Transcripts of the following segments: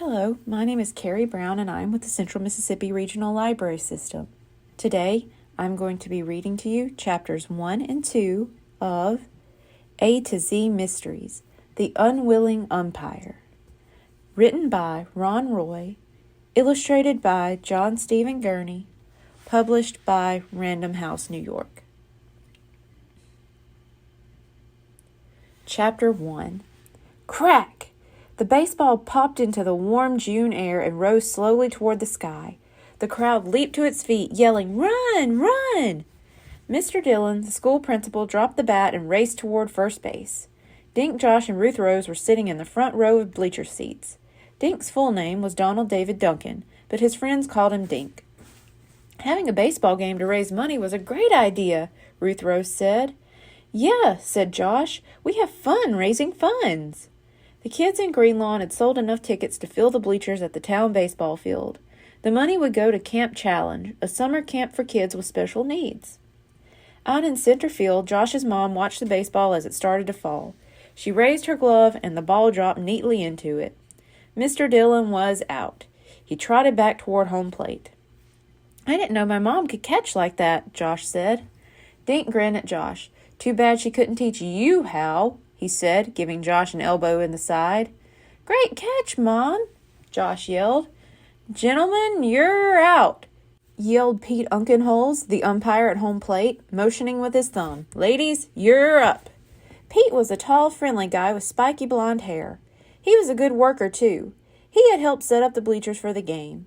Hello, my name is Carrie Brown and I'm with the Central Mississippi Regional Library System. Today, I'm going to be reading to you chapters 1 and 2 of A to Z Mysteries, The Unwilling Umpire. Written by Ron Roy, illustrated by John Stephen Gurney, published by Random House, New York. Chapter 1. Crack! The baseball popped into the warm June air and rose slowly toward the sky. The crowd leaped to its feet, yelling, "Run! Run!" Mr. Dillon, the school principal, dropped the bat and raced toward first base. Dink, Josh, and Ruth Rose were sitting in the front row of bleacher seats. Dink's full name was Donald David Duncan, but his friends called him Dink. "Having a baseball game to raise money was a great idea," Ruth Rose said. "Yeah," said Josh. "We have fun raising funds." The kids in Greenlawn had sold enough tickets to fill the bleachers at the town baseball field. The money would go to Camp Challenge, a summer camp for kids with special needs. Out in center field, Josh's mom watched the baseball as it started to fall. She raised her glove, and the ball dropped neatly into it. Mr. Dillon was out. He trotted back toward home plate. "I didn't know my mom could catch like that," Josh said. Dink grinned at Josh. "Too bad she couldn't teach you how," he said, giving Josh an elbow in the side. "Great catch, Mom!" Josh yelled. "Gentlemen, you're out!" yelled Pete Unkenholes, the umpire at home plate, motioning with his thumb. "Ladies, you're up!" Pete was a tall, friendly guy with spiky blonde hair. He was a good worker, too. He had helped set up the bleachers for the game.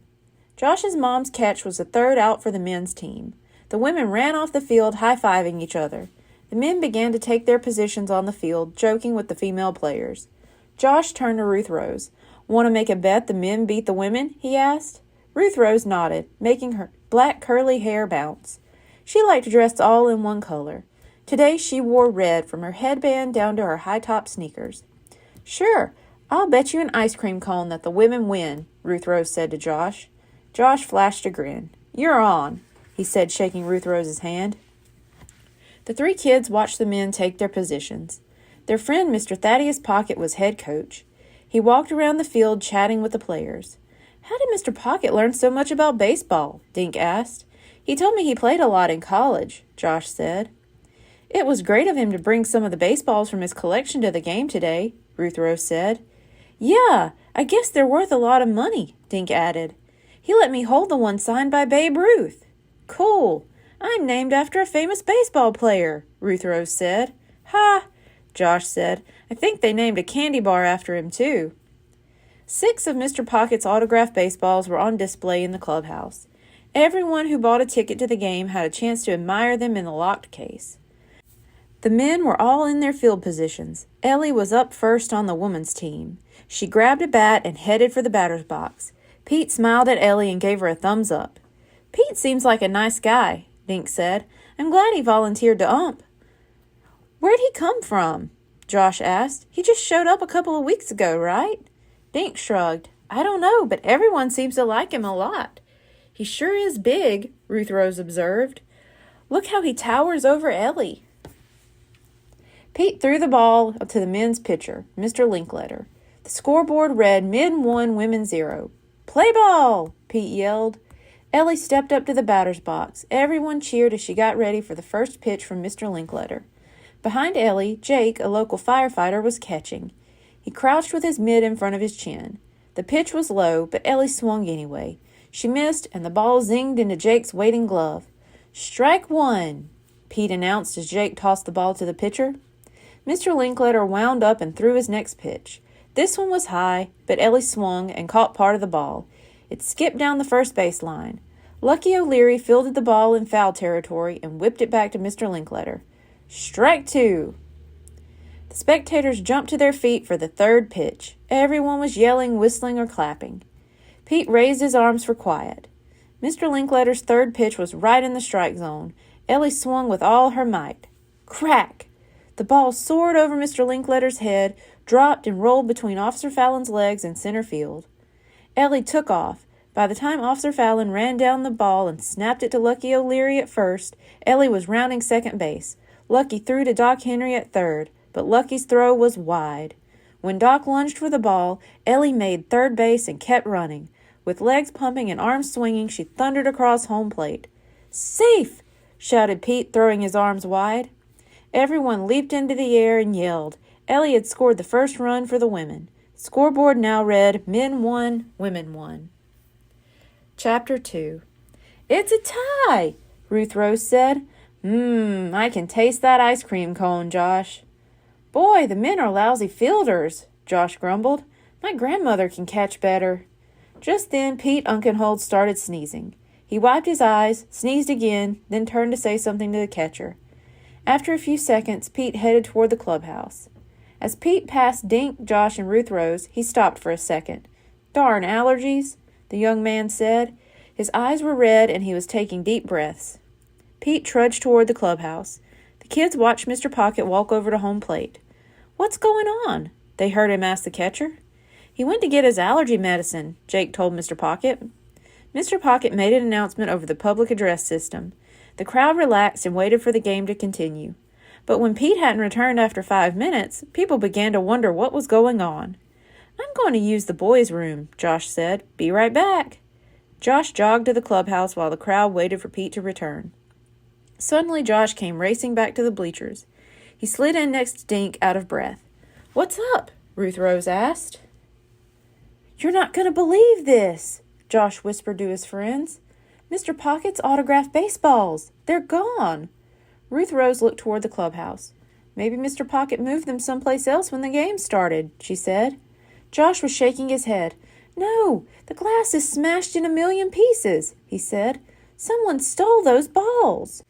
Josh's mom's catch was the third out for the men's team. The women ran off the field, high-fiving each other. The men began to take their positions on the field, joking with the female players. Josh turned to Ruth Rose. "Want to make a bet the men beat the women?" he asked. Ruth Rose nodded, making her black curly hair bounce. She liked to dress all in one color. Today she wore red from her headband down to her high-top sneakers. "Sure, I'll bet you an ice cream cone that the women win," Ruth Rose said to Josh. Josh flashed a grin. "You're on," he said, shaking Ruth Rose's hand. The three kids watched the men take their positions. Their friend, Mr. Thaddeus Pocket, was head coach. He walked around the field chatting with the players. "How did Mr. Pocket learn so much about baseball?" Dink asked. "He told me he played a lot in college," Josh said. "It was great of him to bring some of the baseballs from his collection to the game today," Ruth Rose said. "Yeah, I guess they're worth a lot of money," Dink added. "He let me hold the one signed by Babe Ruth." "Cool. I'm named after a famous baseball player," Ruth Rose said. "Ha!" Josh said. "I think they named a candy bar after him, too." 6 of Mr. Pocket's autographed baseballs were on display in the clubhouse. Everyone who bought a ticket to the game had a chance to admire them in the locked case. The men were all in their field positions. Ellie was up first on the women's team. She grabbed a bat and headed for the batter's box. Pete smiled at Ellie and gave her a thumbs up. "Pete seems like a nice guy," Dink said. "I'm glad he volunteered to ump." "Where'd he come from?" Josh asked. "He just showed up a couple of weeks ago, right?" Dink shrugged. "I don't know, but everyone seems to like him a lot." "He sure is big," Ruth Rose observed. "Look how he towers over Ellie." Pete threw the ball up to the men's pitcher, Mr. Linkletter. The scoreboard read men 1, women 0. "Play ball!" Pete yelled. Ellie stepped up to the batter's box. Everyone cheered as she got ready for the first pitch from Mr. Linkletter. Behind Ellie, Jake, a local firefighter, was catching. He crouched with his mitt in front of his chin. The pitch was low, but Ellie swung anyway. She missed, and the ball zinged into Jake's waiting glove. "Strike 1, Pete announced as Jake tossed the ball to the pitcher. Mr. Linkletter wound up and threw his next pitch. This one was high, but Ellie swung and caught part of the ball. It skipped down the first base line. Lucky O'Leary fielded the ball in foul territory and whipped it back to Mr. Linkletter. "Strike 2. The spectators jumped to their feet for the third pitch. Everyone was yelling, whistling, or clapping. Pete raised his arms for quiet. Mr. Linkletter's third pitch was right in the strike zone. Ellie swung with all her might. Crack! The ball soared over Mr. Linkletter's head, dropped, and rolled between Officer Fallon's legs in center field. Ellie took off. By the time Officer Fallon ran down the ball and snapped it to Lucky O'Leary at first, Ellie was rounding second base. Lucky threw to Doc Henry at third, but Lucky's throw was wide. When Doc lunged for the ball, Ellie made third base and kept running. With legs pumping and arms swinging, she thundered across home plate. "Safe!" shouted Pete, throwing his arms wide. Everyone leaped into the air and yelled. Ellie had scored the first run for the women. The scoreboard now read, "Men won, women won." Chapter 2. "It's a tie," Ruth Rose said. I can taste that ice cream cone, Josh." "Boy, the men are lousy fielders," Josh grumbled. "My grandmother can catch better." Just then, Pete Unkenhold started sneezing. He wiped his eyes, sneezed again, then turned to say something to the catcher. After a few seconds, Pete headed toward the clubhouse. As Pete passed Dink, Josh, and Ruth Rose, he stopped for a second. "Darn allergies," the young man said. His eyes were red, and he was taking deep breaths. Pete trudged toward the clubhouse. The kids watched Mr. Pocket walk over to home plate. "What's going on?" they heard him ask the catcher. "He went to get his allergy medicine," Jake told Mr. Pocket. Mr. Pocket made an announcement over the public address system. The crowd relaxed and waited for the game to continue. But when Pete hadn't returned after 5 minutes, people began to wonder what was going on. "I'm going to use the boys' room," Josh said. "Be right back." Josh jogged to the clubhouse while the crowd waited for Pete to return. Suddenly, Josh came racing back to the bleachers. He slid in next to Dink, out of breath. "What's up?" Ruth Rose asked. "You're not going to believe this," Josh whispered to his friends. "Mr. Pocket's autographed baseballs. They're gone." Ruth Rose looked toward the clubhouse. "Maybe Mr. Pocket moved them someplace else when the game started," she said. Josh was shaking his head. "No, the glass is smashed in a million pieces," he said. "Someone stole those balls."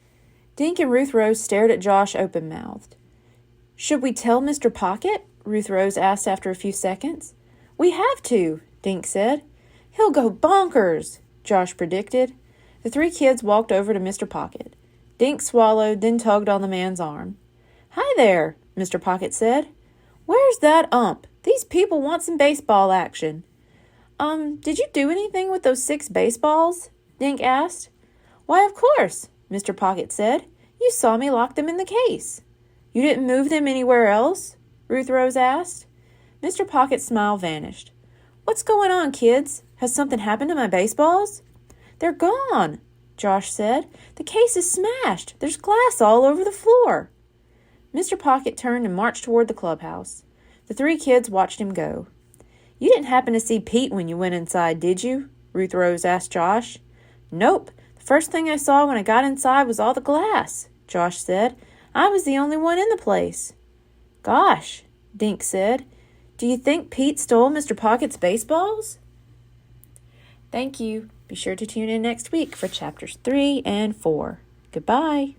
Dink and Ruth Rose stared at Josh open-mouthed. "Should we tell Mr. Pocket?" Ruth Rose asked after a few seconds. "We have to," Dink said. "He'll go bonkers," Josh predicted. The 3 kids walked over to Mr. Pocket. Dink swallowed, then tugged on the man's arm. "Hi there," Mr. Pocket said. "Where's that ump? These people want some baseball action." Did you do anything with those 6 baseballs?" Dink asked. "Why, of course," Mr. Pocket said. "You saw me lock them in the case." "You didn't move them anywhere else?" Ruth Rose asked. Mr. Pocket's smile vanished. "What's going on, kids? Has something happened to my baseballs?" "They're gone," Josh said. "The case is smashed. There's glass all over the floor." Mr. Pocket turned and marched toward the clubhouse. The 3 kids watched him go. "You didn't happen to see Pete when you went inside, did you?" Ruth Rose asked Josh. "Nope. The first thing I saw when I got inside was all the glass," Josh said. "I was the only one in the place." "Gosh," Dink said. "Do you think Pete stole Mr. Pocket's baseballs?" Thank you. Be sure to tune in next week for chapters 3 and 4. Goodbye.